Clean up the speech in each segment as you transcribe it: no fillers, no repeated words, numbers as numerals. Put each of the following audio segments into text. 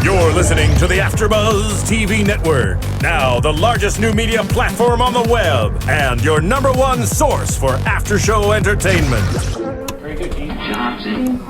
You're listening to the AFTERBUZZ TV Network, now the largest new media platform on the web, and your number one source for after-show entertainment. Very good, Gene Johnson.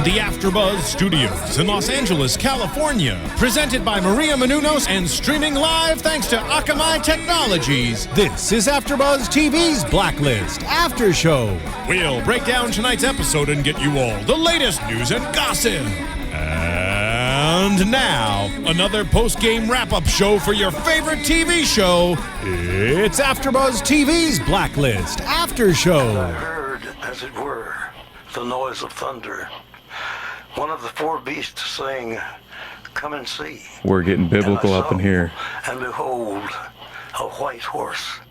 The AFTERBUZZ Studios in Los Angeles, California. Presented by Maria Menounos and streaming live thanks to Akamai Technologies. This is AFTERBUZZ TV's Blacklist After Show. We'll break down tonight's episode and get you all the latest news and gossip. And now, another post-game wrap-up show for your favorite TV show. It's AFTERBUZZ TV's Blacklist After Show. I heard, as it were, the noise of thunder. One of the four beasts saying, "Come and see." We're getting biblical up in here. And behold, a white horse.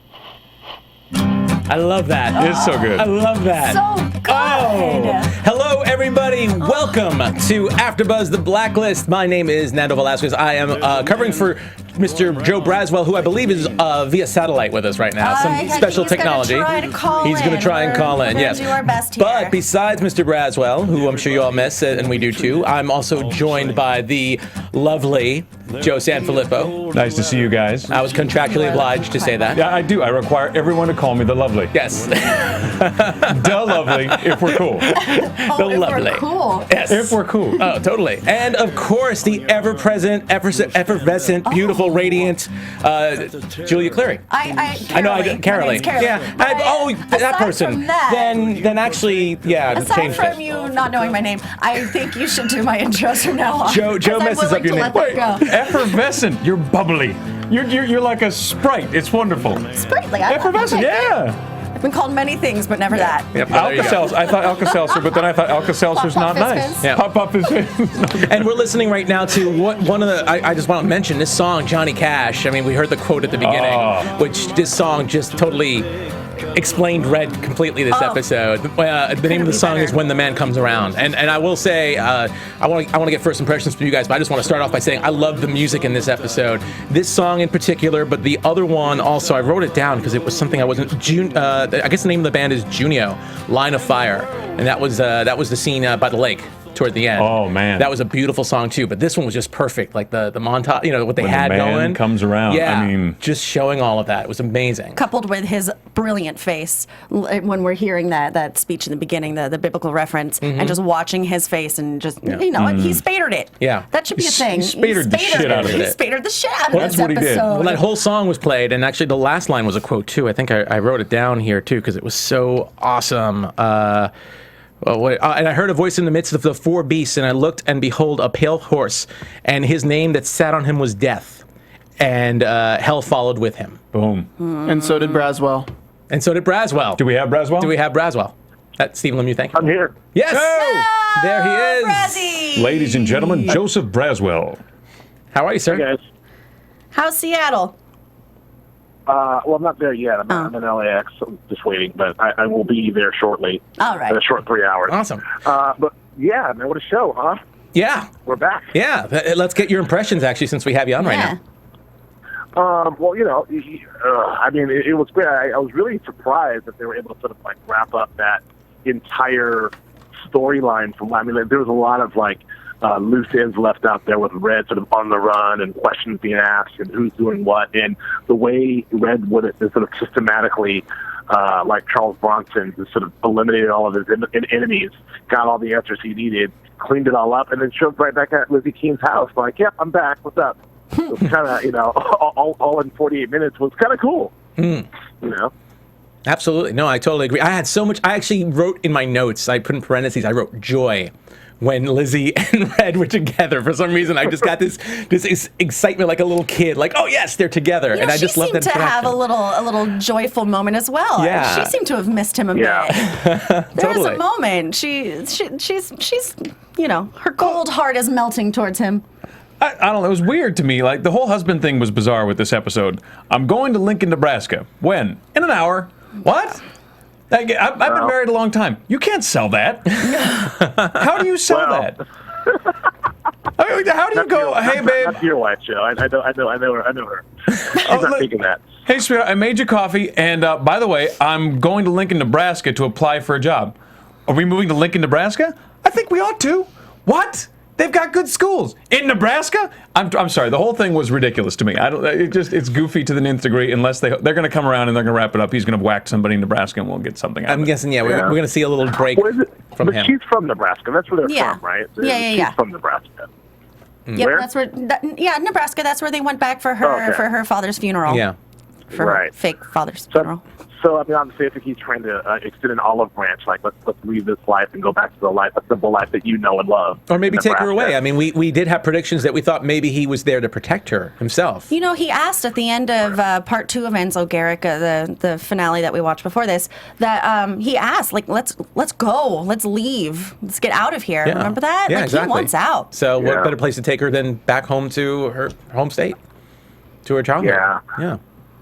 I love that. It's so good. I love that. So good. Oh. Hello, everybody. Welcome to AFTERBUZZ The Blacklist. My name is Nando Velasquez. I am covering for Mr. Joe Braswell, who I believe is via satellite with us right now. Some special technology. He's going to try and call in. Yes. Do our best here. But besides Mr. Braswell, who I'm sure you all miss, and we do too, I'm also joined by the lovely Joe Sanfelippo. Nice to see you guys. I was contractually obliged to say that. Yeah, I do. I require everyone to call me the lovely. Yes. The lovely, if we're cool. The lovely. We're cool. Yes. If we're cool. Oh, totally. And of course, the ever-present, effervescent, beautiful, radiant Julia Cleary. I know, Carolee. Yeah. That person. From that, then actually, yeah, aside changed from it. you not knowing my name, I think you should do my intros from now on. Joe messes up your name. Wait, effervescent. You're bubbly. You're like a Sprite. It's wonderful. Sprightly. Effervescent, yeah. I've been called many things, but never that. Yep, well, there you go. Alka-Seltzer. I thought Alka-Seltzer, but then I thought Alka-Seltzer's Pop, not pop, nice. fizz, fizz. Yeah. Pop is And we're listening right now to one of the. I just want to mention this song, Johnny Cash. I mean, we heard the quote at the beginning, which this song just totally explained Red completely this episode. The name of the song is "When the Man Comes Around," and I will say I want to get first impressions from you guys, but I just want to start off by saying I love the music in this episode. This song in particular, but the other one also. I wrote it down because it was something I wasn't. I guess the name of the band is Junio, Line of Fire, and that was the scene by the lake toward the end. Oh, man. That was a beautiful song too, but this one was just perfect. Like the montage, what they had the man going. comes around. Yeah, I mean, just showing all of that. It was amazing. Coupled with his brilliant face when we're hearing that speech in the beginning, the biblical reference, and just watching his face and just, he spadered it. Yeah. That should be a thing. He spadered the shit out of it. He spadered the shit out of That's this what he did. episode. Well, that whole song was played, and actually the last line was a quote too. I think I wrote it down here too because it was so awesome. And I heard a voice in the midst of the four beasts, and I looked, and behold, a pale horse, and his name that sat on him was Death, and hell followed with him. boom. And so did Braswell. And so did Braswell. Do we have Braswell? Do we have Braswell? That's Stephen Lemieux, thank you. I'm here. Yes! Oh! There he is! Brazzy! Ladies and gentlemen, Joseph Braswell. How are you, sir? Hey guys. How's Seattle? Well, I'm not there yet. I'm in LAX. I'm just waiting, but I will be there shortly. All right. In a short 3 hours. Awesome. But yeah, man, what a show, huh? Yeah. We're back. Yeah. Let's get your impressions, actually, since we have you on right now. Well, I mean, it was great. I was really surprised that they were able to sort of like wrap up that entire storyline from. I mean, there was a lot of like loose ends left out there with Red sort of on the run and questions being asked and who's doing what, and the way Red would have sort of systematically, like Charles Bronson, just sort of eliminated all of his enemies, got all the answers he needed, cleaned it all up, and then showed right back at Lizzie Keene's house. Like, yep, I'm back. What's up? It was kind of, all in 48 minutes was kind of cool. Absolutely. No, I totally agree. I had so much. I actually wrote in my notes, I put in parentheses, I wrote joy when Lizzie and Red were together. For some reason, I just got this excitement like a little kid. Like, oh, yes, they're together. And I just love that She seemed to have a little joyful moment as well. Yeah. She seemed to have missed him a bit. There Totally. was a moment. She's her cold heart is melting towards him. I don't know. It was weird to me. Like, the whole husband thing was bizarre with this episode. I'm going to Lincoln, Nebraska. When? In an hour. What? I've been married a long time. You can't sell that. How do you sell that? I mean, how do you go, hey, babe? That's your wife, Joe. I know her. She's not thinking that. Hey, sweetheart, I made you coffee, and by the way, I'm going to Lincoln, Nebraska to apply for a job. Are we moving to Lincoln, Nebraska? I think we ought to. What? They've got good schools in Nebraska. I'm sorry. The whole thing was ridiculous to me. It's goofy to the nth degree. Unless they're going to come around and they're going to wrap it up. He's going to whack somebody in Nebraska and we'll get something out of it. I'm guessing, we're going to see a little break from but him. she's from Nebraska. That's where they're from, right? Yeah. She's from Nebraska. Yep, Where? that's where. Nebraska. That's where they went back for her father's funeral. Yeah. For her fake father's funeral. So, I mean, obviously, I think he's trying to extend an olive branch, like, let's leave this life and go back to the simple life that you know and love. Or maybe take her away. I mean, we did have predictions that we thought maybe he was there to protect her himself. You know, he asked at the end of part 2 of Enzo Garrick, the finale that we watched before this, that he asked, like, let's go, let's leave, let's get out of here. Yeah. Remember that? Yeah, like, exactly. He wants out. So what better place to take her than back home to her home state, to her childhood? Yeah.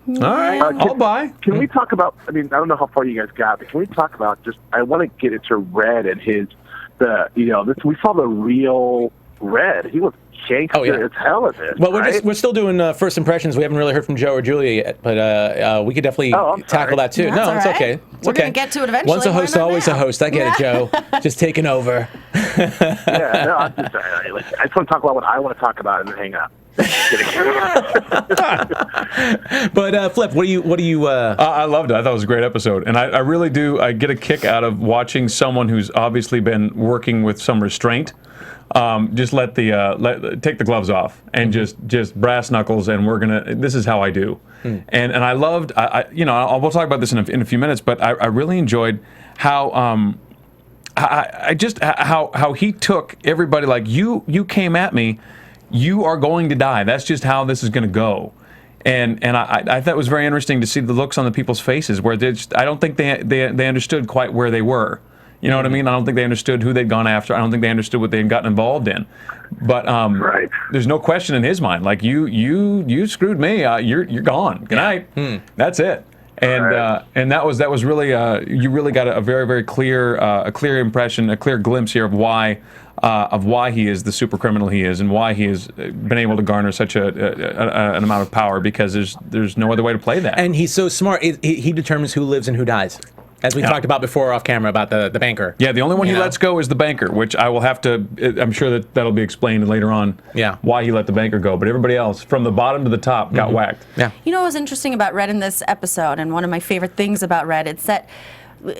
All right, I'll buy. Can we talk about, I mean, I don't know how far you guys got, but can we talk about just, I want to get into Red and we saw the real Red. He was gangster as hell in this. Well, right? we're still doing first impressions. We haven't really heard from Joe or Julia yet, but we could definitely tackle that too. That's no, all it's right. okay. It's We're okay. going to get to it eventually. Once a host, always a host. I get it, Joe. Just taking over. Yeah, no, I'm just sorry. I just want to talk about what I want to talk about and then hang up. But Flip, what do you? I loved it. I thought it was a great episode, and I really do. I get a kick out of watching someone who's obviously been working with some restraint. Just take the gloves off and just brass knuckles, and this is how I do. And I loved. We'll talk about this in a few minutes, but I really enjoyed how. How he took everybody, like, you came at me, you are going to die. That's just how this is going to go. And I thought it was very interesting to see the looks on the people's faces where I don't think they understood quite where they were. You know what I mean? I don't think they understood who they'd gone after. I don't think they understood what they had gotten involved in. But there's no question in his mind. Like, you screwed me. You're gone. Good night. That's it. And that was really you really got a very, very clear impression, a clear glimpse here of why he is the super criminal he is, and why he has been able to garner such an amount of power, because there's no other way to play that. And he's so smart. He determines who lives and who dies. As we talked about before off camera about the banker. Yeah, the only one he lets go is the banker, which I will have to, I'm sure that'll be explained later on why he let the banker go. But everybody else, from the bottom to the top, got whacked. Yeah. You know what was interesting about Red in this episode, and one of my favorite things about Red, it's that,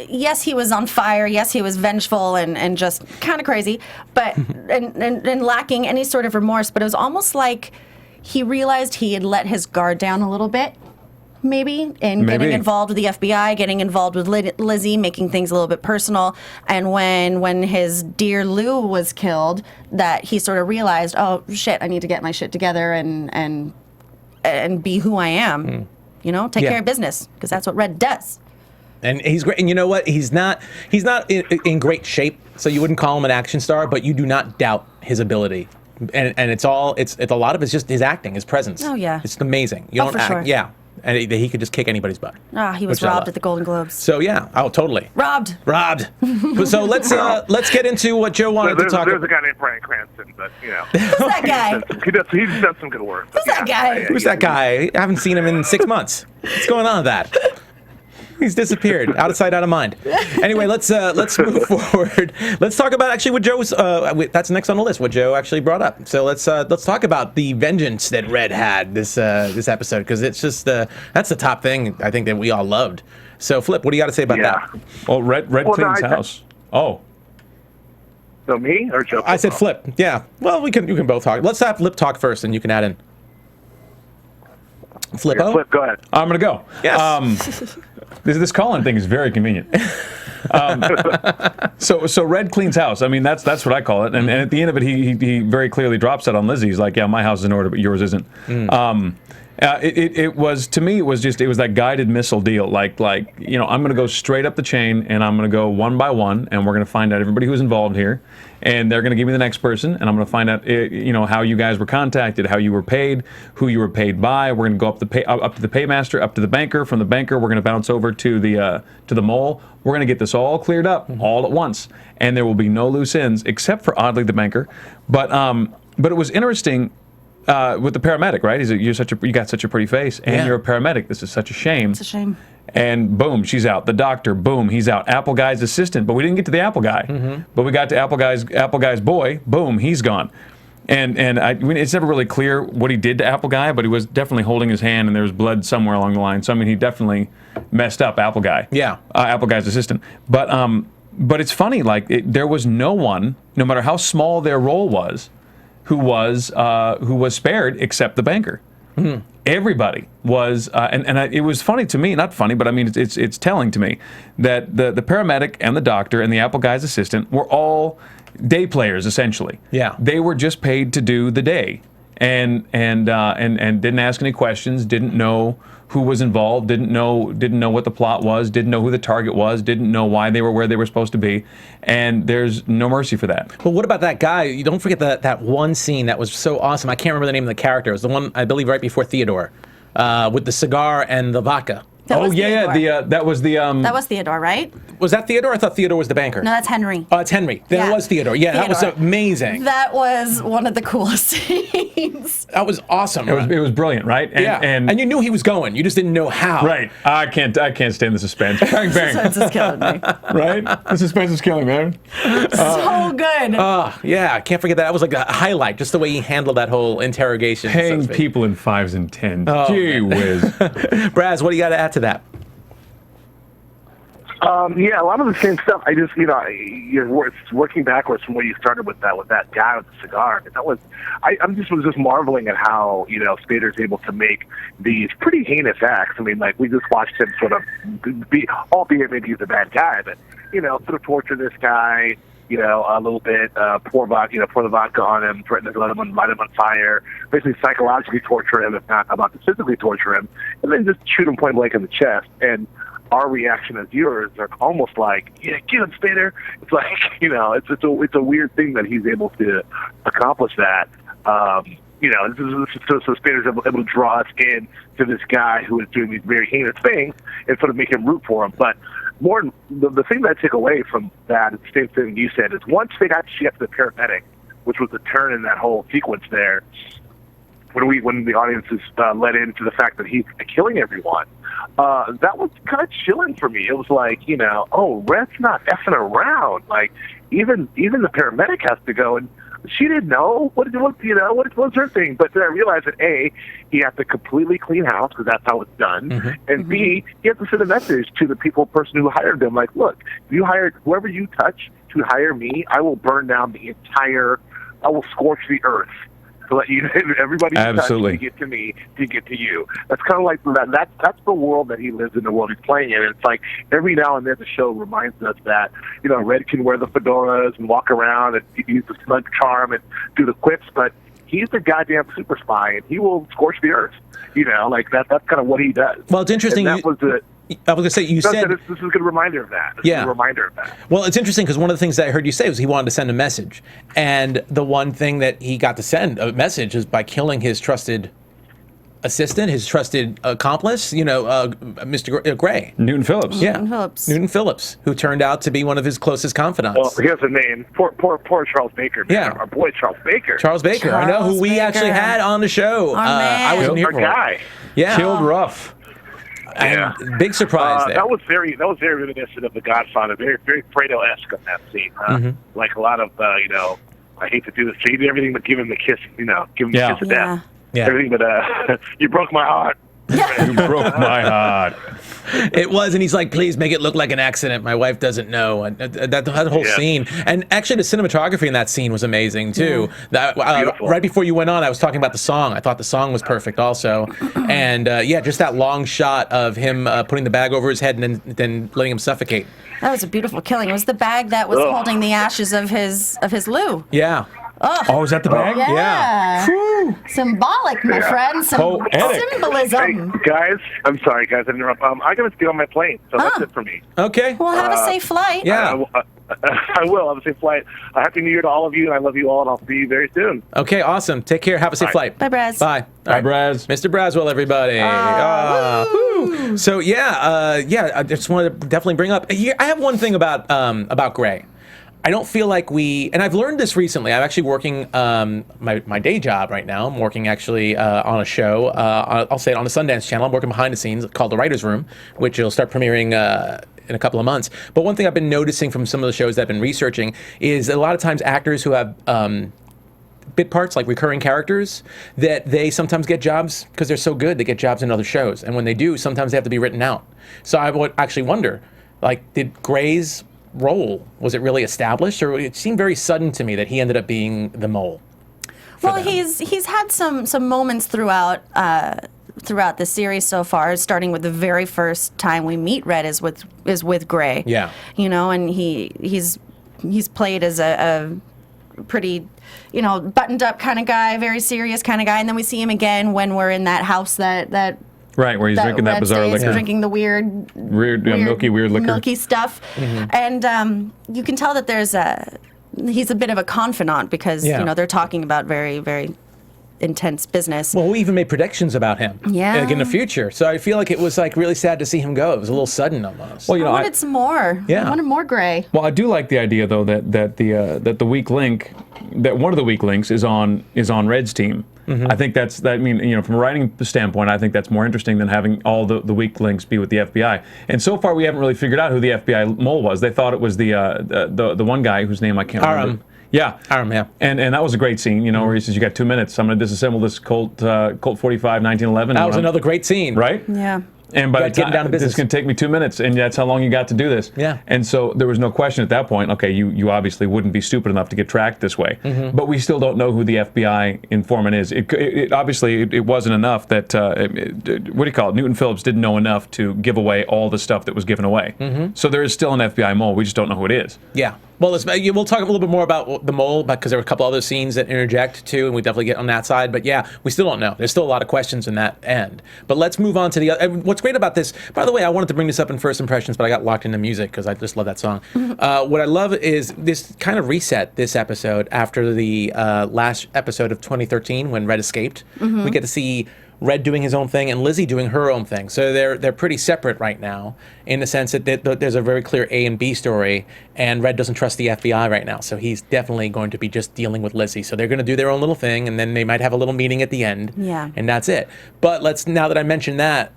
yes, he was on fire, yes, he was vengeful and just kind of crazy, but and lacking any sort of remorse, but it was almost like he realized he had let his guard down a little bit. Maybe getting involved with the FBI, getting involved with Lizzie, making things a little bit personal. And when his dear Lou was killed, that he sort of realized, oh shit, I need to get my shit together and be who I am. Take care of business, because that's what Red does. And he's great. And you know what? He's not in great shape, so you wouldn't call him an action star, but you do not doubt his ability. And it's a lot of it's just his acting, his presence. Oh yeah, it's amazing. You don't for act, sure. Yeah. And he could just kick anybody's butt. He was robbed at the Golden Globes. So yeah, totally. Robbed. So let's get into what Joe wanted to talk about. There's a guy named Bryan Cranston, but Who's that guy? He's done some good work. Who's that guy? Who's that guy? I haven't seen him in 6 months. What's going on with that? He's disappeared, out of sight, out of mind. Anyway, let's move forward. Let's talk about actually what Joe's. That's next on the list. What Joe actually brought up. So let's talk about the vengeance that Red had this episode, because it's just that's the top thing I think that we all loved. So Flip, what do you got to say about that? Well, Red cleans house. Oh. So me or Joe? I said Flip. Yeah. Well, you can both talk. Let's have Flip talk first, and you can add in. Flippo? Flip, go ahead. I'm gonna go. Yes. This call-in thing is very convenient. So Red cleans house. I mean, that's what I call it. And at the end of it, he very clearly drops that on Lizzie. He's like, yeah, my house is in order, but yours isn't. It was, to me, it was that guided missile deal. Like I'm going to go straight up the chain, and I'm going to go one by one, and we're going to find out everybody who's involved here, and they're going to give me the next person, and I'm going to find out how you guys were contacted, how you were paid, who you were paid by. We're going to go up to the paymaster, up to the banker. From the banker, we're going to bounce over to the mole. We're going to get this all cleared up all at once, and there will be no loose ends, except for, oddly, the banker. But it was interesting. With the paramedic, right? You got such a pretty face, and you're a paramedic. This is such a shame. It's a shame. And boom, she's out. The doctor, boom, he's out. Apple Guy's assistant, but we didn't get to the Apple Guy. But we got to Apple Guy's boy. Boom, he's gone. And it's never really clear what he did to Apple Guy, but he was definitely holding his hand, and there was blood somewhere along the line. So I mean, he definitely messed up Apple Guy. Yeah, Apple Guy's assistant. But it's funny, like there was no one, no matter how small their role was, who was spared except the banker. Everybody was, it was funny to me, not funny, but I mean it's telling to me that the paramedic and the doctor and the Apple Guy's assistant were all day players essentially. Yeah, they were just paid to do the day, and didn't ask any questions, didn't know who was involved, didn't know what the plot was, didn't know who the target was, didn't know why they were where they were supposed to be, and there's no mercy for that. But what about that guy? You don't forget that one scene that was so awesome. I can't remember the name of the character. It was the one, I believe, right before Theodore, with the cigar and the vodka. That was that was Theodore, right? Was that Theodore? I thought Theodore was the banker. No, that's Henry. Oh, it's Henry. Then it was Theodore. Yeah, Theodore. that was amazing. That was one of the coolest scenes. That was awesome. It was brilliant, right? And you knew he was going. You just didn't know how. Right. I can't stand the suspense. Bang, bang. The suspense is killing me. Right? The suspense is killing me, man. So good. Yeah, I can't forget that. That was like a highlight, just the way he handled that whole interrogation. Paying people in 5s and 10s. Oh, gee whiz. Braz, what do you got to add to that? Yeah, a lot of the same stuff. I just, it's working backwards from where you started with that guy with the cigar. That was, I was just marveling at how Spader's able to make these pretty heinous acts. I mean, like we just watched him sort of be, albeit maybe he's a bad guy, but sort of torture this guy. A little bit, pour the vodka on him, threaten to light him on fire, basically psychologically torture him, if not about to physically torture him, and then just shoot him point blank in the chest. And our reaction as viewers are almost like, yeah, get him, Spader. It's like, it's a weird thing that he's able to accomplish that. So Spader's able to draw us in to this guy who is doing these very heinous things and sort of make him root for him. But more, the thing that I take away from that, the same thing you said, is once they got to the paramedic, which was the turn in that whole sequence there, when the audience is led into the fact that he's killing everyone, that was kind of chilling for me. It was like, Red's not effing around. Like, even the paramedic has to go, and she didn't know what was her thing. But then I realized that A, he has to completely clean house because that's how it's done, and B, he has to send a message to the person who hired him, like, look, if you hired whoever you touch to hire me, I will burn down I will scorch the earth. To let everybody absolutely to get to me, to get to you. That's kind of like that. That's the world that he lives in, the world he's playing in. And it's like every now and then the show reminds us that Red can wear the fedoras and walk around and use the smug charm and do the quips, but he's the goddamn super spy, and he will scorch the earth. Like that. That's kind of what he does. Well, it's interesting. And that was the. I was going to say, you said... This is a good reminder of that. Yeah. A reminder of that. Well, it's interesting because one of the things that I heard you say was he wanted to send a message. And the one thing that he got to send a message is by killing his trusted assistant, his trusted accomplice, Mr. Gray. Newton Phillips. Yeah. Newton Phillips, who turned out to be one of his closest confidants. Well, he has a name. Poor Charles Baker. Man. Yeah. Our boy Charles Baker. I know, who we actually had on the show. I wasn't here for it. Our guy. Yeah. Killed rough. And big surprise there. That was very reminiscent of The Godfather. Very, very Fredo-esque on that scene. Huh? Like a lot of, I hate to do this. He did everything but give him the kiss. Give him the kiss of death. Yeah. Everything but you broke my heart. You broke my heart. It was, and he's like, please make it look like an accident. My wife doesn't know. And that whole scene. And actually, the cinematography in that scene was amazing, too. Right before you went on, I was talking about the song. I thought the song was perfect also. And, just that long shot of him putting the bag over his head and then letting him suffocate. That was a beautiful killing. It was the bag that was holding the ashes of his Lou. Yeah. Oh, is that the bag? Yeah. Symbolic, my friend. Poetic. Symbolism. Hey, guys, I'm sorry, guys, I interrupt. I got to get on my plane, so that's it for me. Okay. Well, have a safe flight. Yeah. I will have a safe flight. Happy New Year to all of you, and I love you all, and I'll see you very soon. Okay, awesome. Take care. Have a safe flight. Bye, Braz. Bye. Bye, Braz. Mr. Braswell, everybody. Woo. So, I just wanted to definitely bring up. I have one thing about Gray. I don't feel like and I've learned this recently. I'm actually working my day job right now. I'm working actually on a show. I'll say it on the Sundance Channel. I'm working behind the scenes called The Writer's Room, which will start premiering in a couple of months. But one thing I've been noticing from some of the shows that I've been researching is a lot of times actors who have bit parts, like recurring characters, that they sometimes get jobs because they're so good, they get jobs in other shows. And when they do, sometimes they have to be written out. So I would actually wonder, like, did Gray's role, was it really established, or it seemed very sudden to me that he ended up being the mole? Well, he's had some moments throughout the series so far, starting with the very first time we meet Red is with Gray. Yeah. You know, and he's played as a pretty, buttoned up kind of guy, very serious kind of guy, and then we see him again when we're in that house that Right, where he's drinking that bizarre liquor. Drinking the weird milky liquor. Milky stuff. Mm-hmm. And you can tell that he's a bit of a confidant because, they're talking about very, very intense business. Well, we even made predictions about him in the future. So I feel like it was like really sad to see him go. It was a little sudden almost. Well, I wanted some more. Yeah. I wanted more Gray. Well, I do like the idea though that the weak link, that one of the weak links is on Red's team. Mm-hmm. I think from a writing standpoint, I think that's more interesting than having all the weak links be with the FBI. And so far, we haven't really figured out who the FBI mole was. They thought it was the one guy whose name I can't remember. Yeah. Yeah. And that was a great scene, where he says, you got 2 minutes. I'm going to disassemble this Colt 45 1911. That was another great scene. Right? Yeah. And by the time, this is going to take me 2 minutes, and that's how long you got to do this. Yeah. And so there was no question at that point, okay, you obviously wouldn't be stupid enough to get tracked this way. Mm-hmm. But we still don't know who the FBI informant is. It obviously wasn't enough that, what do you call it, Newton Phillips didn't know enough to give away all the stuff that was given away. Mm-hmm. So there is still an FBI mole, we just don't know who it is. Yeah. Well, we'll talk a little bit more about the mole, because there were a couple other scenes that interject too, and we definitely get on that side. But yeah, we still don't know. There's still a lot of questions in that end. But let's move on to the other. What's great about this, by the way, I wanted to bring this up in First Impressions, but I got locked into music because I just love that song. What I love is this kind of reset this episode after the last episode of 2013 when Red escaped. Mm-hmm. We get to see Red doing his own thing and Lizzie doing her own thing. So they're pretty separate right now in the sense that there's a very clear A and B story, and Red doesn't trust the FBI right now. So he's definitely going to be just dealing with Lizzie. So they're going to do their own little thing, and then they might have a little meeting at the end. Yeah. And that's it. But now that I mentioned that,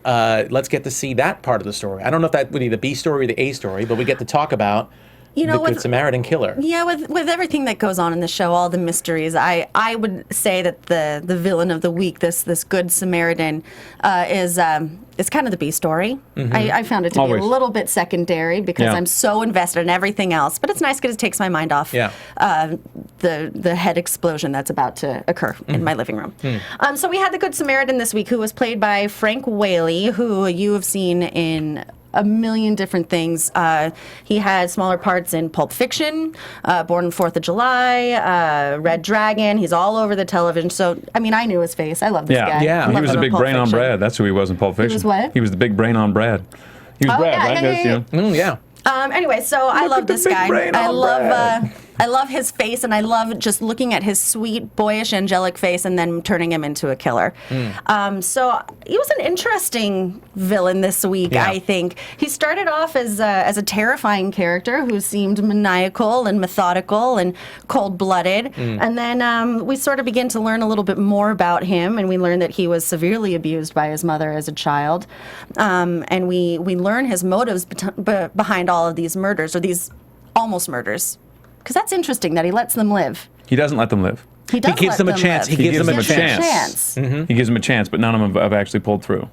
let's get to see that part of the story. I don't know if that would be the B story or the A story, but we get to talk about the Good Samaritan Killer. Yeah, with everything that goes on in the show, all the mysteries, I would say that the villain of the week, this Good Samaritan, is kind of the B story. Mm-hmm. I found it to be a little bit secondary because I'm so invested in everything else. But it's nice because it takes my mind off the head explosion that's about to occur in my living room. So we had the Good Samaritan this week, who was played by Frank Whaley, who you have seen in a million different things. He had smaller parts in Pulp Fiction, Born on 4th of July, Red Dragon. He's all over the television. So, I mean, I knew his face. I love this guy. Yeah, he was the big brain on Brad. That's who he was in Pulp Fiction. He was what? He was the big brain on Brad. He was Brad, right? Yeah. Anyway, so I love this guy. I love his face, and I love just looking at his sweet, boyish, angelic face and then turning him into a killer. So he was an interesting villain this week, I think. He started off as a terrifying character who seemed maniacal and methodical and cold-blooded. And then we sort of begin to learn a little bit more about him, and we learn that he was severely abused by his mother as a child. And we learn his motives behind all of these murders, or these almost murders. Because that's interesting that he lets them live. He doesn't let them live. He gives them a chance. He gives them a chance. Mm-hmm. He gives them a chance, but none of them have actually pulled through.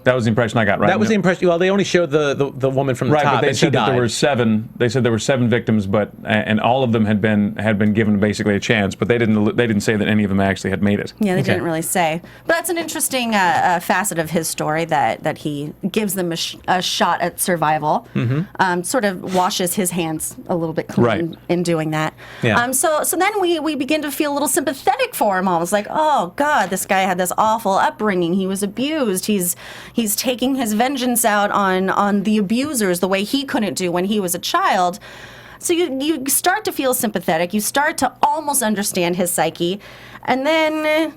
That was the impression I got, right? That was the impression. Well, they only showed the woman from the top, but they and said she that died. there were 7. They said there were 7 victims, and all of them had been given basically a chance, but they didn't say that any of them actually had made it. Yeah, they didn't really say. But that's an interesting facet of his story that he gives them a shot at survival. Mm-hmm. Sort of washes his hands a little bit clean in doing that. Yeah. So then we begin to feel a little sympathetic for him. Almost like, oh God, this guy had this awful upbringing. He was abused. He's taking his vengeance out on the abusers the way he couldn't do when he was a child. So you start to feel sympathetic. You start to almost understand his psyche. And then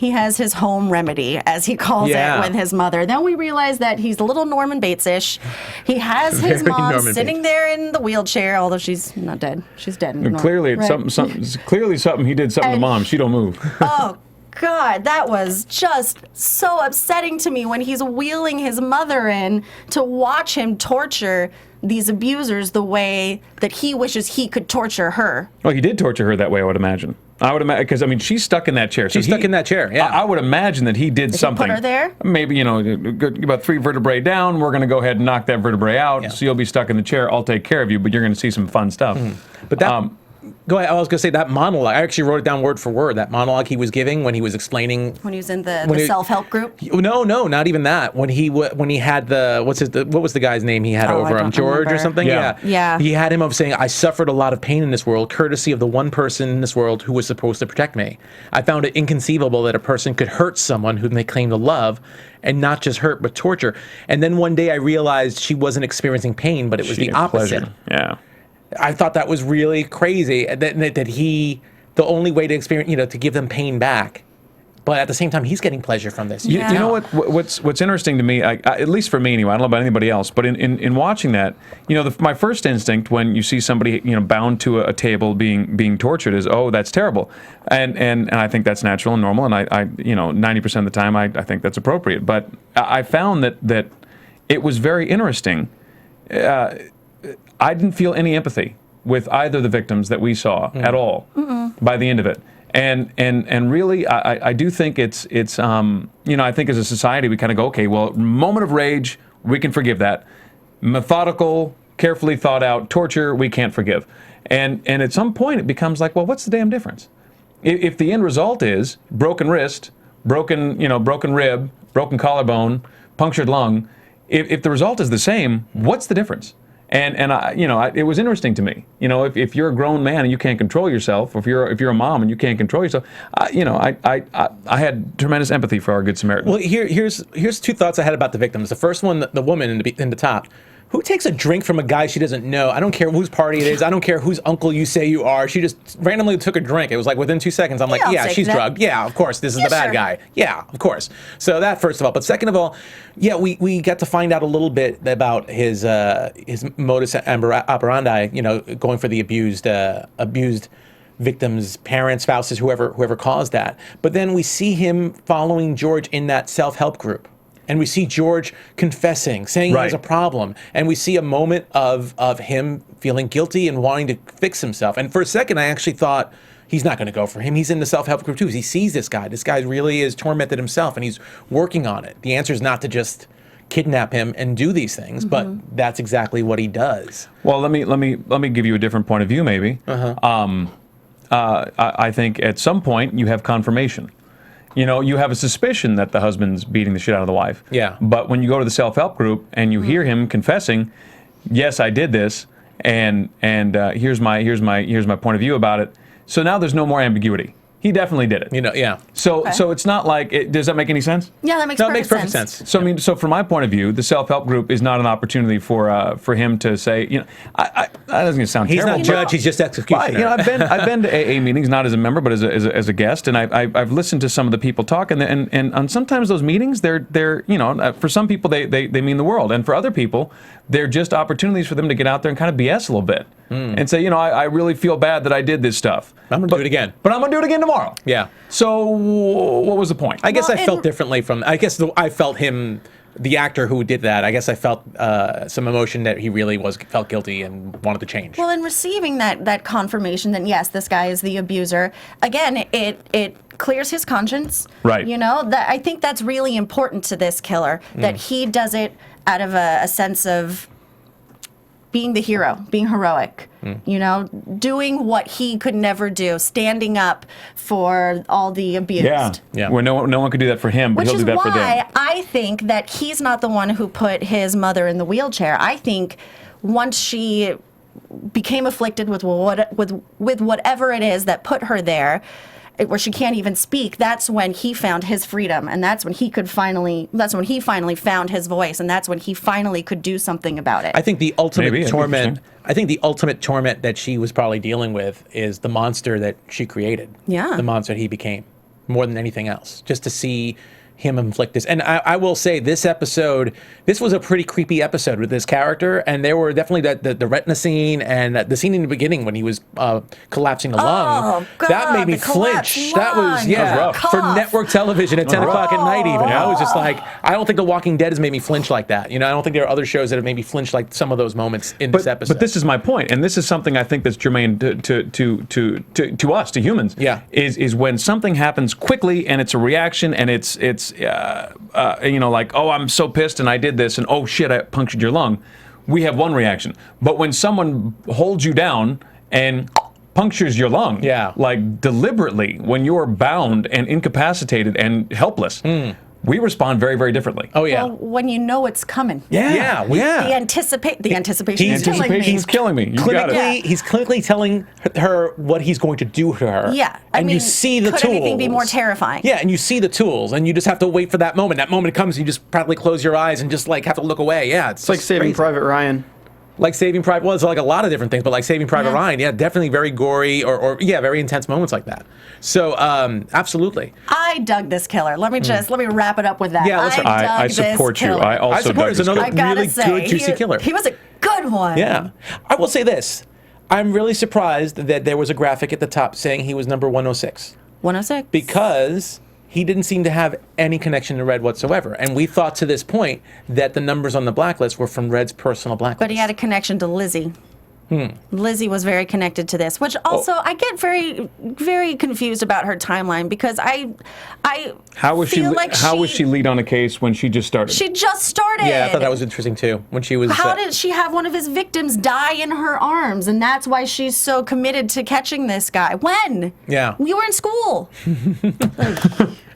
he has his home remedy, as he calls it, with his mother. Then we realize that he's a little Norman Bates-ish. He has his Very mom Norman sitting Bates. there in the wheelchair, although she's not dead. She's dead. And clearly, it's clearly something he did something to And- mom. She don't move. Oh, God, that was just so upsetting to me when he's wheeling his mother in to watch him torture these abusers the way that he wishes he could torture her. Well, he did torture her that way, I would imagine. Because, I mean, she's stuck in that chair. She's stuck in that chair, yeah. I would imagine that he did something. Put her there? Maybe, about 3 vertebrae down, we're going to go ahead and knock that vertebrae out, so you'll be stuck in the chair. I'll take care of you, but you're going to see some fun stuff. But that... Go ahead. I was going to say that monologue. I actually wrote it down word for word. That monologue he was giving when he was explaining. When he was in the self-help group? No, not even that. When he had the what was the guy's name he had over him? George remember. or something? Yeah. He had him of saying, I suffered a lot of pain in this world, courtesy of the one person in this world who was supposed to protect me. I found it inconceivable that a person could hurt someone whom they claim to love, and not just hurt, but torture. And then one day I realized she wasn't experiencing pain, but it was the opposite. Pleasure. Yeah. I thought that was really crazy that he, the only way to experience, to give them pain back. But at the same time, he's getting pleasure from this. You know what's interesting to me, at least for me anyway, I don't know about anybody else, but in watching that, my first instinct when you see somebody, bound to a table being tortured is, oh, that's terrible. And I think that's natural and normal. And I 90% of the time, I think that's appropriate. But I found that it was very interesting. I didn't feel any empathy with either of the victims that we saw at all by the end of it. And really, I do think it's I think as a society we kind of go, okay, well, moment of rage, we can forgive that. Methodical, carefully thought out torture, we can't forgive. And at some point it becomes like, well, what's the damn difference? If the end result is broken wrist, broken rib, broken collarbone, punctured lung, if the result is the same, what's the difference? And it was interesting to me. If you're a grown man and you can't control yourself, or if you're a mom and you can't control yourself, I had tremendous empathy for our Good Samaritan. Well, here's 2 thoughts I had about the victims. The first one, the woman in the top. Who takes a drink from a guy she doesn't know? I don't care whose party it is. I don't care whose uncle you say you are. She just randomly took a drink. It was like within 2 seconds. I'm like, I'll yeah, take she's that. drugged. Yeah, of course, this is the bad sure. guy. Yeah, of course. So that first of all. But second of all, yeah, we got to find out a little bit about his modus operandi. Going for the abused victims, parents, spouses, whoever caused that. But then we see him following George in that self-help group. And we see George confessing, saying he has a problem. And we see a moment of him feeling guilty and wanting to fix himself. And for a second, I actually thought, he's not going to go for him. He's in the self-help group too. He sees this guy. This guy really is tormented himself, and he's working on it. The answer is not to just kidnap him and do these things, but that's exactly what he does. Well, let me give you a different point of view, maybe. I think at some point you have confirmation. You have a suspicion that the husband's beating the shit out of the wife. Yeah. But when you go to the self-help group and you hear him confessing, yes, I did this, and here's my point of view about it. So now there's no more ambiguity. He definitely did it. Yeah. So it's not like does that make any sense? Yeah, that makes perfect sense. So so from my point of view, the self-help group is not an opportunity for him to say, that doesn't sound He's terrible. not judge, he's just executioner. I've been to AA meetings, not as a member, but as a guest, and I've listened to some of the people talk, and sometimes those meetings, they're for some people they mean the world, and for other people, they're just opportunities for them to get out there and kind of BS a little bit and say, I really feel bad that I did this stuff. I'm going to do it again. But I'm going to do it again tomorrow. Yeah. So what was the point? I guess I felt differently from. I guess I felt him, the actor who did that. I guess I felt some emotion that he really felt guilty and wanted to change. Well, in receiving that confirmation that yes, this guy is the abuser, again, it clears his conscience. Right. That I think that's really important to this killer, that he does it out of a sense of being the hero, being heroic, doing what he could never do, standing up for all the abused. Yeah. Where no one could do that for him, but Which he'll is do that for them. why I think that he's not the one who put his mother in the wheelchair. I think once she became afflicted with whatever it is that put her there, where she can't even speak, that's when he found his freedom, and that's when he finally found his voice, and that's when he finally could do something about it. I think the ultimate Maybe, torment. I think the ultimate torment that she was probably dealing with is the monster that she created. Yeah. The monster he became. more than anything else, just to see him inflict this. And I will say, this episode, this was a pretty creepy episode with this character, and there were definitely the retina scene and the scene in the beginning when he was collapsing the lung. God, that made me flinch. That was, rough. for network television at 10 o'clock at night even. I was just like, I don't think The Walking Dead has made me flinch like that. You know, I don't think there are other shows that have made me flinch like some of those moments in this episode. But this is my point, and this is something I think that's germane to us, to humans. Yeah. Is when something happens quickly and it's a reaction and it's like, oh, I'm so pissed and I did this, and oh shit, I punctured your lung. We have one reaction. But when someone holds you down and punctures your lung, like deliberately, when you're bound and incapacitated and helpless, we respond very, very differently. Oh yeah. Well, when you know it's coming. Yeah. The anticipation is killing me. He's killing me. You got it. He's clinically telling her what he's going to do to her. Yeah. And you see the could tools. anything be more terrifying? Yeah, and you see the tools, and you just have to wait for that moment. That moment comes, you just practically close your eyes and just like have to look away. Yeah, It's like Saving crazy. Private Ryan. Like Saving Private, well, it's like a lot of different things, but like Saving Private Ryan, definitely very gory or very intense moments like that. So, absolutely. I dug this killer. Let me wrap it up with that. Yeah, I support you. I also dug this another I gotta really say, good, juicy killer. He was a good one. Yeah. I will say this. I'm really surprised that there was a graphic at the top saying he was number 106. 106. Because he didn't seem to have any connection to Red whatsoever. And we thought to this point that the numbers on the blacklist were from Red's personal blacklist. But he had a connection to Lizzie. Lizzie was very connected to this, which also I get very, very confused about her timeline because I How was she lead on a case when she just started? She just started. Yeah, I thought that was interesting too. When she was. How did she have one of his victims die in her arms, and that's why she's so committed to catching this guy? When? Yeah. We were in school.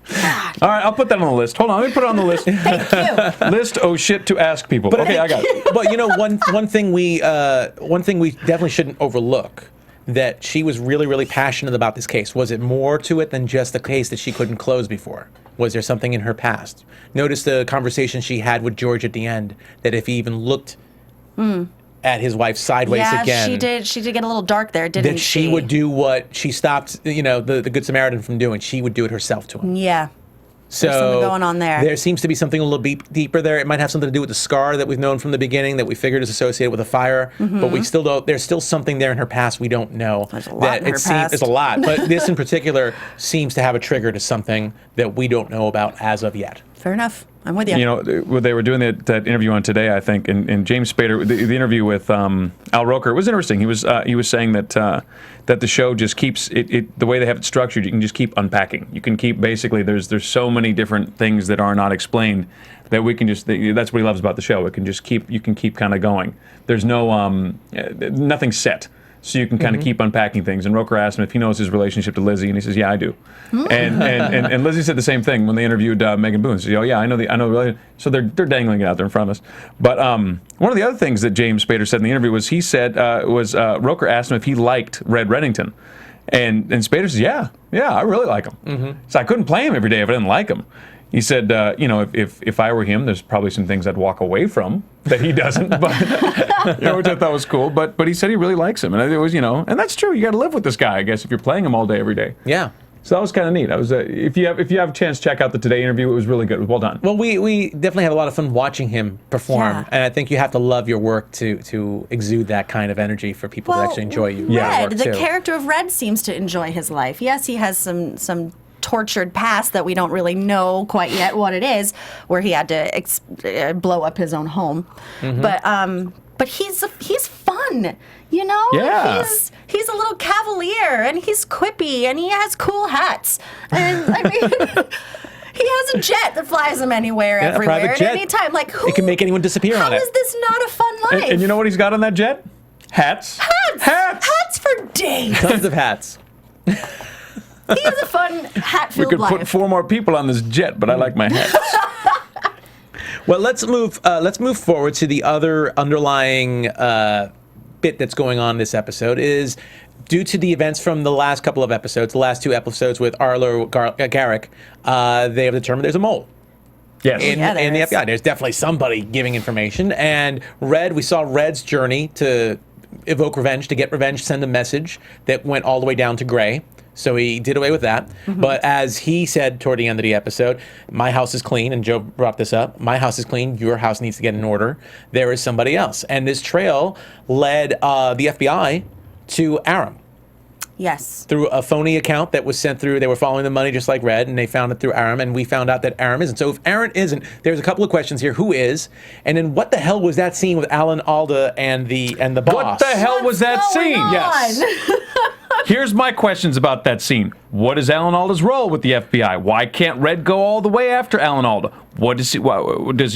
God. All right, I'll put that on the list. Hold on, let me put it on the list. Thank you. List shit to ask people. Okay, I got it. But you know, one thing we definitely shouldn't overlook, that she was really, really passionate about this case. Was it more to it than just a case that she couldn't close before? Was there something in her past? Notice the conversation she had with George at the end, that if he even looked at his wife sideways again. She did get a little dark there, didn't that she would do what she stopped, the Good Samaritan from doing. She would do it herself to him. Yeah. So There's something going on there. There seems to be something a little bit deeper there. It might have something to do with the scar that we've known from the beginning, that we figured is associated with a fire. But we still don't. There's still something there in her past we don't know. There's a lot in her past. There's a lot, but this in particular seems to have a trigger to something that we don't know about as of yet. Fair enough. I'm with you. You know, they were doing that interview on Today, I think, and James Spader, the interview with Al Roker, it was interesting. He was saying that the show just keeps it the way they have it structured. You can just keep unpacking. You can keep basically there's so many different things that are not explained that we can just that's what he loves about the show. You can keep kind of going. There's no nothing set. So you can kind of keep unpacking things. And Roker asked him if he knows his relationship to Lizzie, and he says, "Yeah, I do." And Lizzie said the same thing when they interviewed Megan Boone. She said, "Oh yeah, I know the relationship." So they're dangling it out there in front of us. But one of the other things that James Spader said in the interview was Roker asked him if he liked Red Reddington, and Spader says, "Yeah, I really like him." So I couldn't play him every day if I didn't like him. He said, if I were him, there's probably some things I'd walk away from that he doesn't, but which I thought was cool. But he said he really likes him, and it was and that's true. You got to live with this guy, I guess, if you're playing him all day, every day. Yeah. So that was kind of neat. I was if you have a chance, check out the Today interview. It was really good. It was well done. Well, we definitely had a lot of fun watching him perform, and I think you have to love your work to exude that kind of energy for people to actually enjoy you. Red, the character of Red seems to enjoy his life. Yes, he has some tortured past that we don't really know quite yet what it is, where he had to blow up his own home. But he's fun, Yeah. He's a little cavalier, and he's quippy, and he has cool hats, and I mean. He has a jet that flies him anywhere, everywhere, private at jet. any time. Like, It can make anyone disappear on it. How is this not a fun life? And you know what he's got on that jet? Hats. Hats for days. Tons of hats. He has a fun hat-filled We could life. put 4 more people on this jet, but I like my hats. Well, let's move forward to the other underlying bit that's going on this episode. Is due to the events from the last couple of episodes, the last 2 episodes with Arlo Garrick, they have determined there's a mole. Yes. In the FBI. There's definitely somebody giving information. And we saw Red's journey to evoke revenge, to get revenge, send a message that went all the way down to Gray, So he did away with that. But as he said toward the end of the episode, my house is clean, and Joe brought this up. My house is clean. Your house needs to get in order. There is somebody else. And this trail led the FBI to Aram. Yes. Through a phony account that was sent through. They were following the money just like Red, and they found it through Aram, and we found out that Aram isn't. So if Aaron isn't, there's a couple of questions here. Who is? And then what the hell was that scene with Alan Alda and the boss? What the hell was that scene? Yes. Here's my questions about that scene. What is Alan Alda's role with the FBI? Why can't Red go all the way after Alan Alda? What does he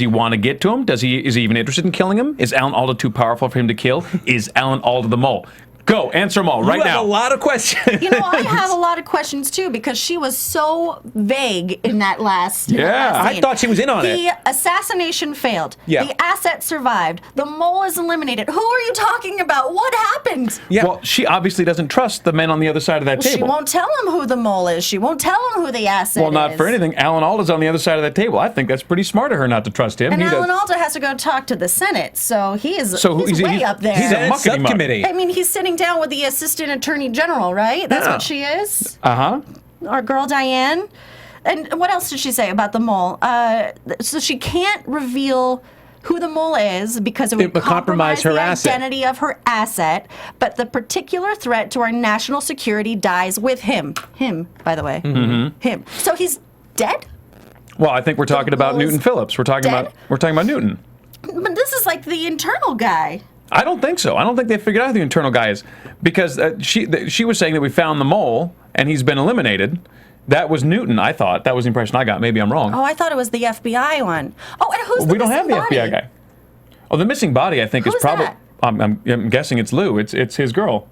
want to get to him? Is he even interested in killing him? Is Alan Alda too powerful for him to kill? Is Alan Alda the mole? Go, answer them all right now. You have a lot of questions. You know, I have a lot of questions too because she was so vague in that last. I thought she was in on it. The assassination failed. Yeah. The asset survived. The mole is eliminated. Who are you talking about? What happened? Yeah. Well, she obviously doesn't trust the men on the other side of that table. She won't tell him who the mole is. She won't tell him who the asset is. Well, not for anything. Alan Alda's on the other side of that table. I think that's pretty smart of her not to trust him. And Alan Alda has to go talk to the Senate, so he's way up there. He's a muckety muck. subcommittee. I mean, he's sitting down with the assistant attorney general, right? That's what she is. Our girl Diane. And what else did she say about the mole? So she can't reveal who the mole is because it would compromise her the asset. identity of her asset. But the particular threat to our national security dies with him. Him, by the way. Him. So he's dead? Well, I think we're talking about mole is Newton Phillips. We're talking dead? about Newton. But this is like the internal guy. I don't think so. I don't think they figured out who the internal guy is because she was saying that we found the mole and he's been eliminated. That was Newton, I thought. That was the impression I got. Maybe I'm wrong. Oh, I thought it was the FBI one. Oh, and who's the We don't have the missing FBI body? guy. Oh, the missing body, I think, is Who's probably. that? I'm guessing it's Lou. It's his girl.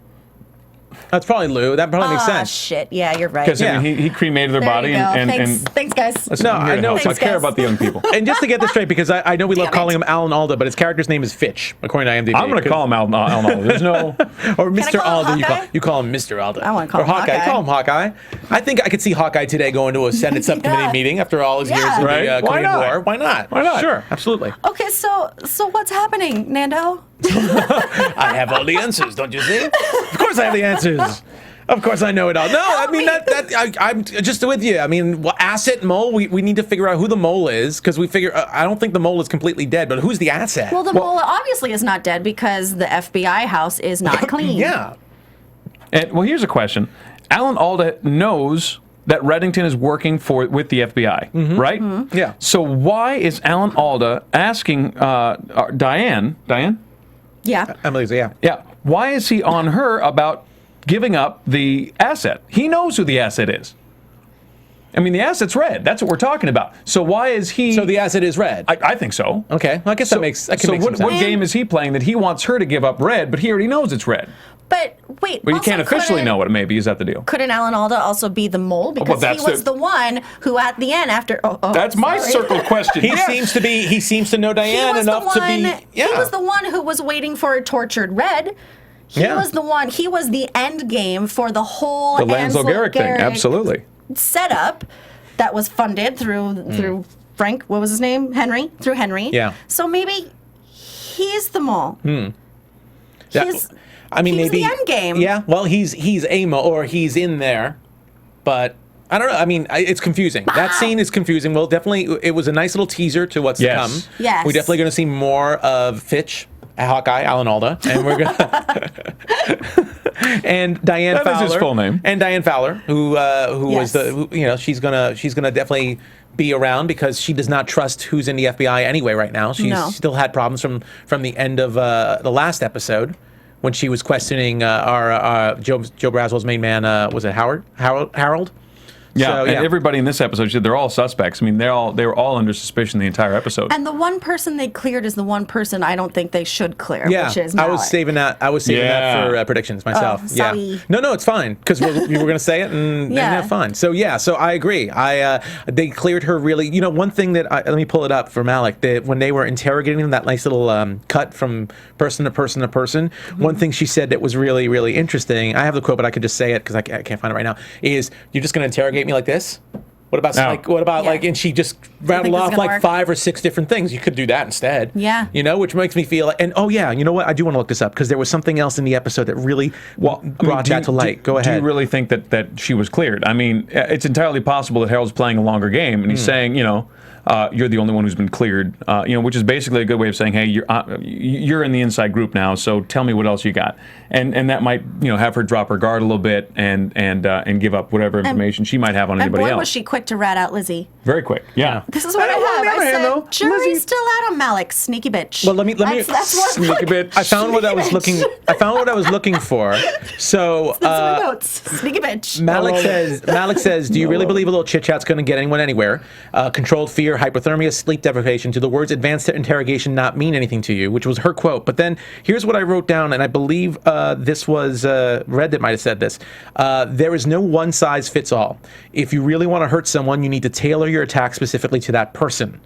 That's probably Lou. That probably makes sense. Shit. Yeah, you're right. Because Yeah. I mean, he cremated her There body you go. and Thanks, guys. listen, No, I'm here I to know help. it's I Thanks, care guys. about the young people. And just to get this straight, because I know we love Damn calling it. him Alan Alda, but his character's name is Fitch, according to IMDb. I'm going to call him Alan Alda. There's no. Or Mr. call him Alda. Hawkeye? You call him Mr. Alda. I wanna call or him Hawkeye. Hawkeye. Call him Hawkeye. I think I could see Hawkeye today going to a Senate subcommittee Yeah. meeting after all his years Yeah. in Right? the Why Korean not? War. Why not? Why not? Sure, absolutely. Okay, so what's happening, Nando? I have all the answers, don't you see? Of course I have the answers. Of course I know it all. No, I mean, I'm just with you. I mean, asset mole, we need to figure out who the mole is because we figure, I don't think the mole is completely dead, but who's the asset? Well, the mole obviously is not dead because the FBI house is not clean. Yeah. And, well, here's a question. Alan Alda knows that Reddington is working with the FBI, right? Yeah. So why is Alan Alda asking Diane? Yeah. Emily's, yeah. Yeah. Why is he on her about giving up the asset? He knows who the asset is. I mean, the asset's Red. That's what we're talking about. So why is he? So the asset is Red. I think so. Okay. Well, I guess that can make some sense. What game is he playing that he wants her to give up Red, but he already knows it's Red? But wait. Well, you also, can't officially couldn't- know what it may be. Is that the deal? Couldn't Alan Alda also be the mole because that's he was the one who, at the end, after That's my sorry. circle question. He seems to know He Diane was enough the to one. be. Yeah. He was the one who was waiting for a tortured Red. He Yeah. was the one. He was the end game for the whole The Lansel Garrick thing. Absolutely. setup that was funded through Frank. What was his name? Henry. Through Henry. Yeah. So maybe he's the mole. That- He's. I mean, he's maybe the end game. Yeah. Well, he's a mole, or he's in there, but I don't know. I mean, it's confusing. That scene is confusing. Well, definitely, it was a nice little teaser to what's to come. Yes. We're definitely going to see more of Fitch, Hawkeye, Alan Alda, and we're gonna and Diane That is Fowler. his full name. And Diane Fowler, who was Yes. she's gonna definitely be around because she does not trust who's in the FBI anyway right now. She's No. still had problems from the end of the last episode when she was questioning our Joe Braswell's main man. Was it Harold? Yeah, So, and everybody in this episode, they're all suspects. I mean, they were all under suspicion the entire episode. And the one person they cleared is the one person I don't think they should clear, Yeah, which is I Malik. was saving that. that for predictions myself. Oh, yeah. sorry. No, it's fine because you were going to say it, and Yeah. fine. So so I agree. They cleared her really. You know, one thing that let me pull it up for Malik. That when they were interrogating him, that nice little cut from person to person to person. One thing she said that was really, really interesting. I have the quote, but I could just say it because I can't find it right now. Is you're just going to interrogate me like this? What about and she just rattled off like work? 5 or 6 different things. You could do that instead. Yeah. You know, which makes me feel like, and oh yeah, you know what? I do want to look this up because there was something else in the episode that really brought that to light. Go ahead. Do you really think that she was cleared? I mean, it's entirely possible that Harold's playing a longer game and he's saying, you're the only one who's been cleared, which is basically a good way of saying, hey, you're in the inside group now, so tell me what else you got, and that might have her drop her guard a little bit and give up whatever information she might have on anybody boy, else. was she quick to rat out Lizzie. Very quick, yeah. This is what I have. I said, jury's Lizzie, still out on Malik, sneaky bitch. Well, let me That's what sneaky bitch. I found what I was looking. I found what I was looking for. So That's my notes. Sneaky bitch. Malik says, do you really believe a little chit chat's going to get anyone anywhere? Controlled fear, hypothermia, sleep deprivation. Do the words advanced interrogation not mean anything to you? Which was her quote. But then here's what I wrote down, and I believe this was Red that might have said this. There is no one size fits all. If you really want to hurt someone, you need to tailor your attack specifically to that person.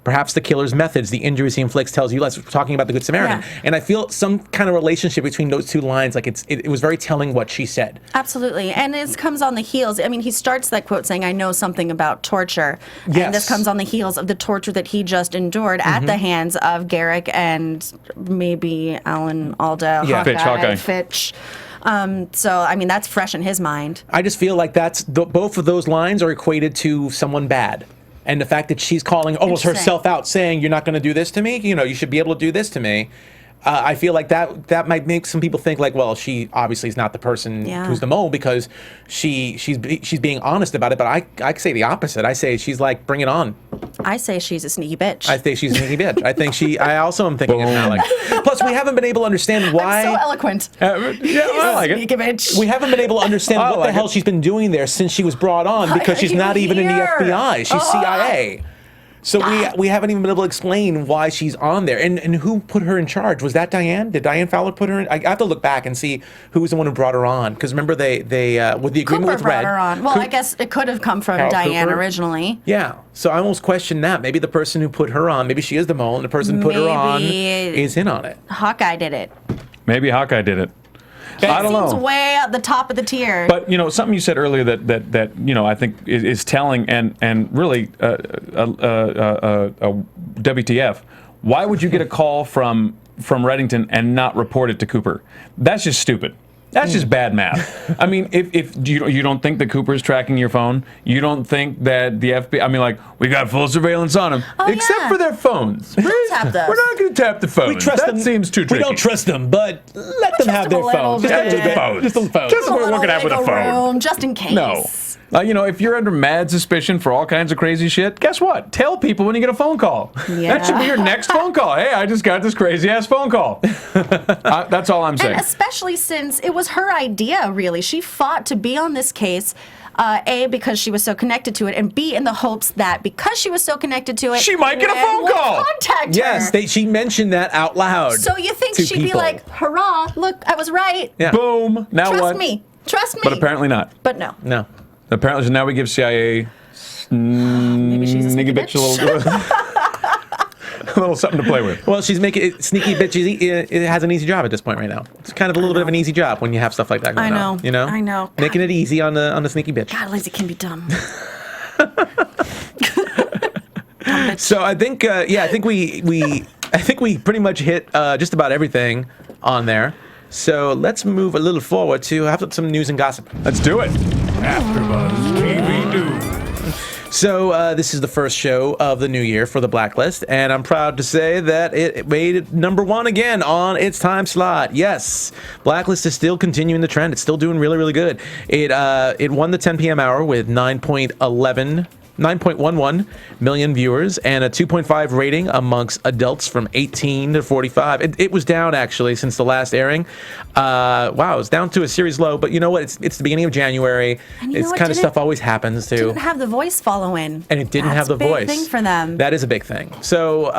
Perhaps the killer's methods, the injuries he inflicts, tells you less. We're talking about the Good Samaritan. Yeah. And I feel some kind of relationship between those two lines, like it was very telling what she said. Absolutely. And this comes on the heels. I mean, he starts that quote saying, I know something about torture. Yes. And this comes on the heels of the torture that he just endured at the hands of Garrick and maybe Alan Alda, Hawkeye. Fitch. So, I mean, that's fresh in his mind. I just feel like both of those lines are equated to someone bad. And the fact that she's calling almost herself out, saying, you're not going to do this to me, you should be able to do this to me. I feel like that might make some people think like, well, she obviously is not the person who's the mole because she's being honest about it. But I say the opposite. I say she's like, bring it on. I say she's a sneaky bitch. I think she's a sneaky bitch. I also am thinking of Malik. Plus, we haven't been able to understand why. I'm so eloquent. I like it. Sneaky bitch. We haven't been able to understand what the hell she's been doing there since she was brought on because she's not even in the FBI. She's CIA. So we haven't even been able to explain why she's on there. And who put her in charge? Was that Diane? Did Diane Fowler put her in? I have to look back and see who was the one who brought her on. Because remember, they with the agreement Cooper with brought Red. her on. Well, I guess it could have come from Carol Diane Cooper? originally. Yeah. So I almost question that. Maybe the person who put her on, maybe she is the mole, and the person who put her on is in on it. Hawkeye did it. Maybe Hawkeye did it. I don't know. Seems way at the top of the tier. But something you said earlier that I think is telling and really WTF. Why would you get a call from Reddington and not report it to Cooper? That's just stupid. That's just bad math. I mean, if you don't think that Cooper's tracking your phone, you don't think that the FBI. I mean, like we got full surveillance on them, except for their phones. Tap those. We're not going to tap the phones. We trust that them. seems too tricky. We don't trust them, but let them have their them a little phones. bit. Just a little bit. Phones. Just a little phone. Just a we're little looking at with a wiggle phone. room, just in case. No. If you're under mad suspicion for all kinds of crazy shit, guess what? Tell people when you get a phone call. Yeah. That should be your next phone call. Hey, I just got this crazy ass phone call. That's all I'm saying. And especially since it was her idea, really. She fought to be on this case. A, because she was so connected to it, and B, in the hopes that because she was so connected to it, She might get a Red phone would call. Contact Yes, her. she mentioned that out loud. So you think to she'd be people. like, hurrah, look, I was right. Yeah. Boom. Now Trust what? me. Trust me. But apparently not. But no. No. Apparently, so now we give CIA Maybe she's a sneaky bitch. a little something to play with. Well, she's making it sneaky bitch. It has an easy job at this point right now. It's kind of a little bit of an easy job when you have stuff like that going on. You know? I know. Making it easy on the sneaky bitch. God, Lizzie can be dumb. So I think I think we pretty much hit just about everything on there. So let's move a little forward to have some news and gossip. Let's do it. AfterBuzz TV News. So this is the first show of the new year for The Blacklist, and I'm proud to say that it made it number 1 again on its time slot. Yes, Blacklist is still continuing the trend. It's still doing really, really good. It won the 10 p.m. hour with 9.11 million viewers and a 2.5 rating amongst adults from 18 to 45. It was down actually since the last airing. Wow, it's down to a series low, but you know what? It's the beginning of January. And you It's know what? kind of stuff always happens too. Didn't have the voice follow-in. And it didn't That's have the a big voice. thing for them. That is a big thing. So,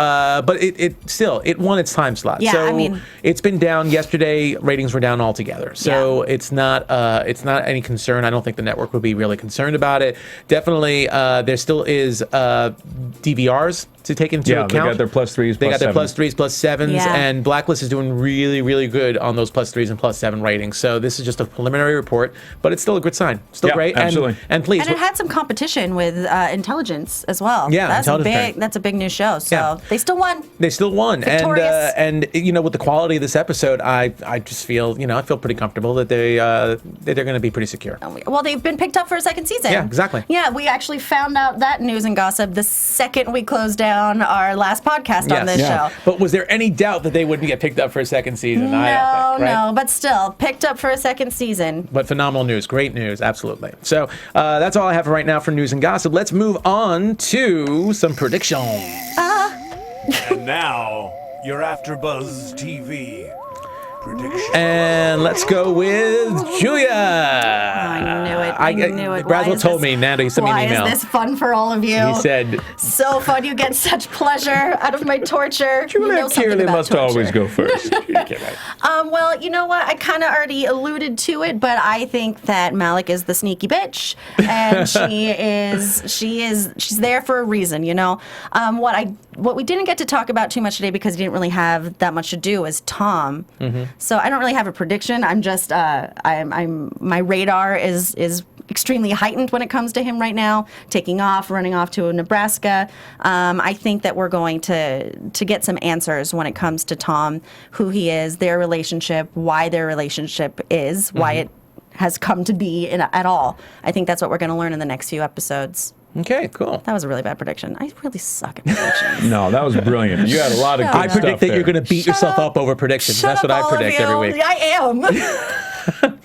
but it still won its time slot. Yeah, so I mean- it's been down. Yesterday, ratings were down altogether. So it's not any concern. I don't think the network would be really concerned about it. Definitely, there still is DVRs to take into account. They got their +3s, They got their +7s. +3s, +7s, Yeah. and Blacklist is doing really, really good on those +3s and +7 ratings. So this is just a preliminary report, but it's still a good sign. Still Yeah, great. absolutely. And please. And it had some competition with Intelligence as well. Yeah, that's Intelligence. that's a big new show. So Yeah. they still won. They still won, Victorious. and with the quality of this episode, I just feel I feel pretty comfortable that they're going to be pretty secure. Well, they've been picked up for a second season. Yeah, exactly. Yeah, we actually found out that news and gossip the second we closed down our last podcast on this show. But was there any doubt that they wouldn't get picked up for a second season? I don't think, right? No, but still picked up for a second season. But phenomenal news, great news, absolutely. So that's all I have right now for news and gossip. Let's move on to some predictions. And now, your AfterBuzz TV prediction. And let's go with Julia. I knew it. I knew it. Braswell told me, Nando, he sent me an email. Why is this fun for all of you? He said, so fun. You get such pleasure out of my torture. You know something Cearley about must torture. always go first. Well, you know what? I kind of already alluded to it, but I think that Malik is the sneaky bitch, and she's there for a reason. What we didn't get to talk about too much today because he didn't really have that much to do is Tom. Mm-hmm. So I don't really have a prediction. I'm just my radar is extremely heightened when it comes to him right now, running off to Nebraska. I think that we're going to get some answers when it comes to Tom, who he is, their relationship, why their relationship is, why it has come to be at all. I think that's what we're going to learn in the next few episodes. okay, cool. That was a really bad prediction. I really suck at predictions. No, that was brilliant. You had a lot of good I stuff predict that there. you're going to beat yourself up over predictions. That's what I predict every week. I am.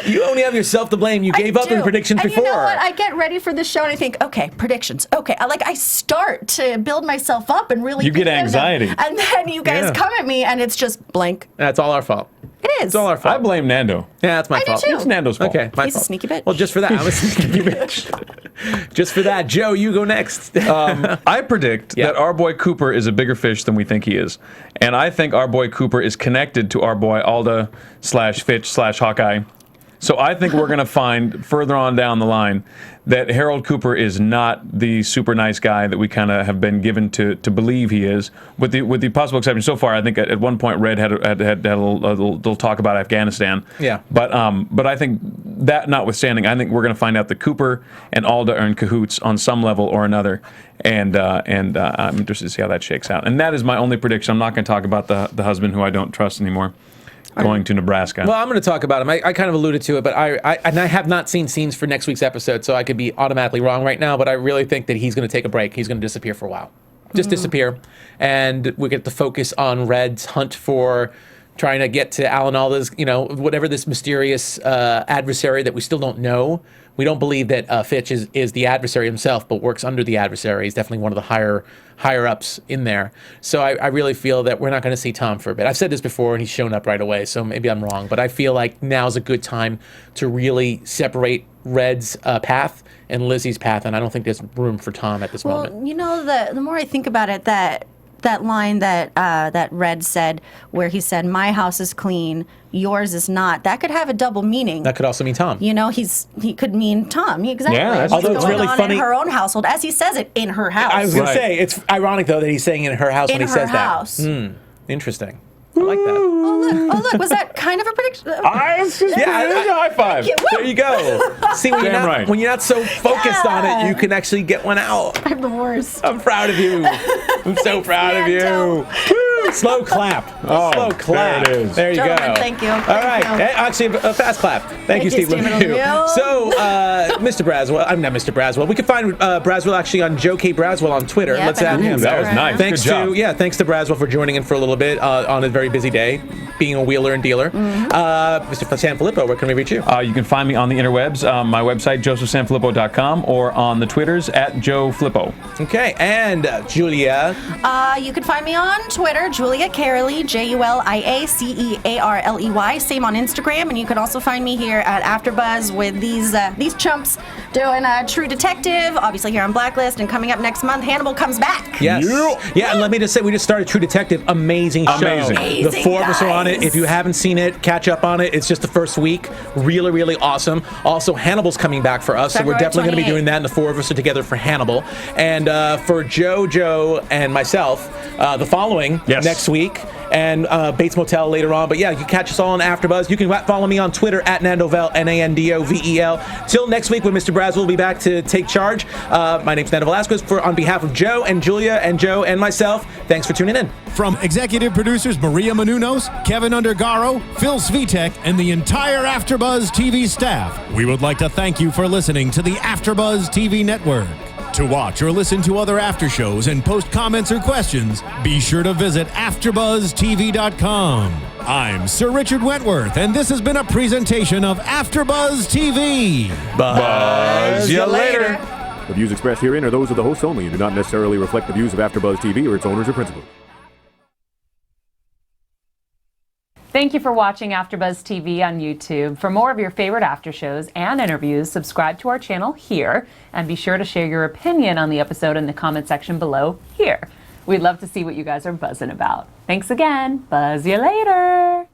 You only have yourself to blame. You gave up in predictions and before. You know what? I get ready for the show and I think, okay, predictions. Okay, I start to build myself up and really. You get think of them. anxiety. And then you guys come at me and it's just blank. That's all our fault. It is. It's all our fault. I blame Nando. Yeah, that's my I do fault. too. It's Nando's fault. Okay, my He's a fault. sneaky bitch. Well, just for that, I'm a sneaky bitch. Just for that, Joe, you go next. I predict that our boy Cooper is a bigger fish than we think he is. And I think our boy Cooper is connected to our boy Alda /Fitch /Hawkeye. So I think we're going to find further on down the line that Harold Cooper is not the super nice guy that we kind of have been given to believe he is, with the possible exception so far. I think at one point Red had a little talk about Afghanistan. Yeah. But I think that notwithstanding, I think we're going to find out that Cooper and Alda are in cahoots on some level or another, and I'm interested to see how that shakes out. And that is my only prediction. I'm not going to talk about the husband who I don't trust anymore. Going to Nebraska. Well, I'm going to talk about him. I kind of alluded to it, but I have not seen scenes for next week's episode, so I could be automatically wrong right now, but I really think that he's going to take a break. He's going to disappear for a while. Just disappear. And we get to focus on Red's hunt for trying to get to Alan Alda's, whatever this mysterious adversary that we still don't know. We don't believe that Fitch is the adversary himself, but works under the adversary. He's definitely one of the higher ups in there. So I really feel that we're not going to see Tom for a bit. I've said this before, and he's shown up right away, so maybe I'm wrong. But I feel like now's a good time to really separate Red's path and Lizzie's path, and I don't think there's room for Tom at this moment. Well, the more I think about it, that line that Red said, where he said, "My house is clean, yours is not," that could have a double meaning. That could also mean Tom. He could mean Tom. Exactly. Yeah, that's although What's it's really going on funny in her own household, as he says it in her house. I was going to say, it's ironic, though, that he's saying in her house when he says house. that. Interesting. I like that. Oh look! Was that kind of a prediction? High five. There you go. See, when you're not so focused on it, you can actually get one out. I'm the worst. I'm proud of you. I'm so proud of you. Slow clap. Slow clap. There it is. There you Gentlemen, go. thank you. All right. Actually, a fast clap. Thank you, Steve Lemieux. So, Mr. Braswell. I'm not Mr. Braswell. We can find Braswell actually on Joe K. Braswell on Twitter. Yep, Let's add him. That was nice. Thanks Good job. thanks to Braswell for joining in for a little bit on a very busy day, being a wheeler and dealer. Mr. Sanfelippo, where can we reach you? You can find me on the interwebs, my website, josephsanfelippo.com, or on the Twitters at JoeFlippo. Okay, and Julia. You can find me on Twitter, Julia Cearley, JuliaCearley. Same on Instagram, and you can also find me here at AfterBuzz with these chumps doing True Detective, obviously here on Blacklist, and coming up next month, Hannibal comes back. Yes. Yeah, and let me just say, we just started True Detective. Amazing show. Amazing. The four of us are on on it. If you haven't seen it, catch up on it. It's just the first week. Really, really awesome. Also, Hannibal's coming back for us, so we're definitely going to be doing that, and the four of us are together for Hannibal. And for Joe, and myself, the following next week, and Bates Motel later on. But yeah, you can catch us all on AfterBuzz. You can follow me on Twitter at Nandovel, Nandovel. Till next week when Mr. Braz will be back to take charge. My name's Nando Velasquez. On behalf of Joe and Julia and Joe and myself, thanks for tuning in. From executive producers Maria Menounos, Kevin Undergaro, Phil Svitek, and the entire AfterBuzz TV staff, we would like to thank you for listening to the AfterBuzz TV network. To watch or listen to other after shows and post comments or questions, be sure to visit AfterBuzzTV.com. I'm Sir Richard Wentworth, and this has been a presentation of AfterBuzz TV. Buzz you later. The views expressed herein are those of the hosts only and do not necessarily reflect the views of AfterBuzz TV or its owners or principals. Thank you for watching AfterBuzz TV on YouTube. For more of your favorite after shows and interviews, subscribe to our channel here, and be sure to share your opinion on the episode in the comment section below here. We'd love to see what you guys are buzzing about. Thanks again. Buzz you later.